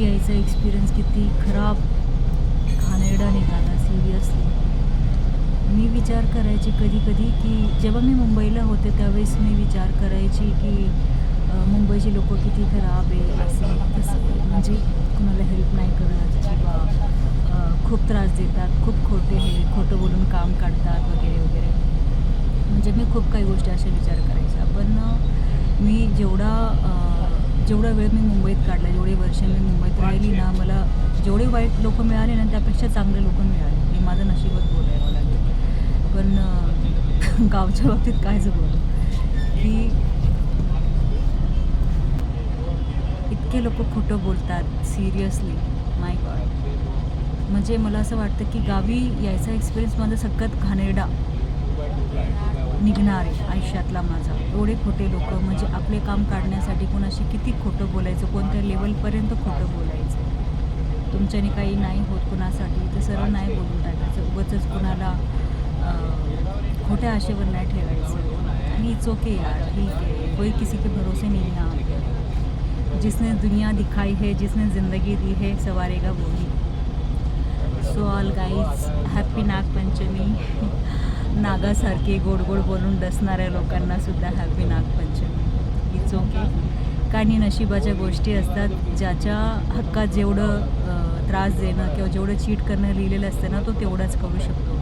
यायचा एक्सपिरियन्स किती खराब घाणेरडा निघाला सिरियसली. मी विचार करायची कधी-कधी की जेव्हा मी मुंबईला होते त्यावेळेस मी विचार करायची की मुंबईची लोकं किती खराब आहे, असं तसं. म्हणजे कुणाला हेल्प नाही करत किंवा खूप त्रास देतात, खूप खोटे हे खोटं बोलून काम काढतात वगैरे, वगैरे. म्हणजे मी खूप काही गोष्टी अशा विचार करायच्या. पण मी जेवढा वेळ मी मुंबईत काढला, जेवढे वर्ष मी मुंबईत राहिली ना, मला जेवढे वाईट लोकं मिळाले ना, त्यापेक्षा चांगले लोकं मिळाले. हे माझं नशीबच बोलावं लागेल. पण गावच्या बाबतीत कायच बोलू, की इतके लोकं खोटं बोलतात सिरियसली. माय गॉड! म्हणजे मला असं वाटतं की गावी यायचा एक्सपिरियन्स माझा सगळ्यात घाणेरडा निघणार आहे आयुष्यातला माझा. एवढे खोटे लोकं म्हणजे आपले काम काढण्यासाठी कोणाशी किती खोटं बोलायचं, कोणत्या लेवलपर्यंत खोटं बोलायचं. तुमच्याने काही नाही होत कुणासाठी तर सरळ नाही बोलून टाकायचं. उगाचच कुणाला खोट्या आशेवर नाही ठेवायचं. आणि इट्स ओके यार, ठीक है, कोई किसी के भरोसे नहीं है यहाँ पे. जिसने दुनिया दिखाई है, जिसने ज़िंदगी दी है, सवारेगा वो ही. So all guys, happy Nagpanchami. नागासारखे गोड गोड बोलून डसणाऱ्या लोकांना सुद्धा हॅपी नागपंचमी. It's okay. काही नशिबाच्या गोष्टी असतात. ज्याच्या हक्कात जेवढं त्रास देणं किंवा जेवढं चीट करणं लिहिलेलं असतं ना, तो तेवढाच करू शकतो.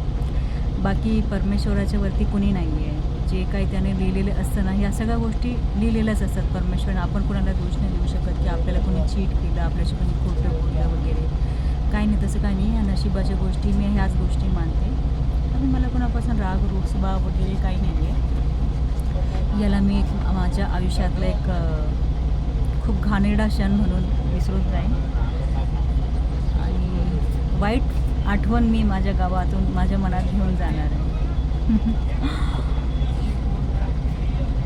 बाकी परमेश्वराच्या वरती कुणी नाही आहे. जे काही त्याने लिहिलेलं असतं ना, ह्या सगळ्या गोष्टी लिहिलेल्याच असतात परमेश्वराने. आपण कुणाला दोष नाही देऊ शकत की आपल्याला कोणी चीट केलं, आपल्याशी कोणी खोटं बोललं वगैरे. काही नाही, तसं काही नाही. ह्या नशिबाच्या गोष्टी मी ह्याच गोष्टी मानते. आणि मला कोणापासून राग स्वभाव वगैरे काही नाही आहे. याला मी माझ्या आयुष्यातलं एक खूप घाणेरडा क्षण म्हणून विसरून जाईन. आणि वाईट आठवण मी माझ्या गावातून माझ्या मनात घेऊन जाणार आहे.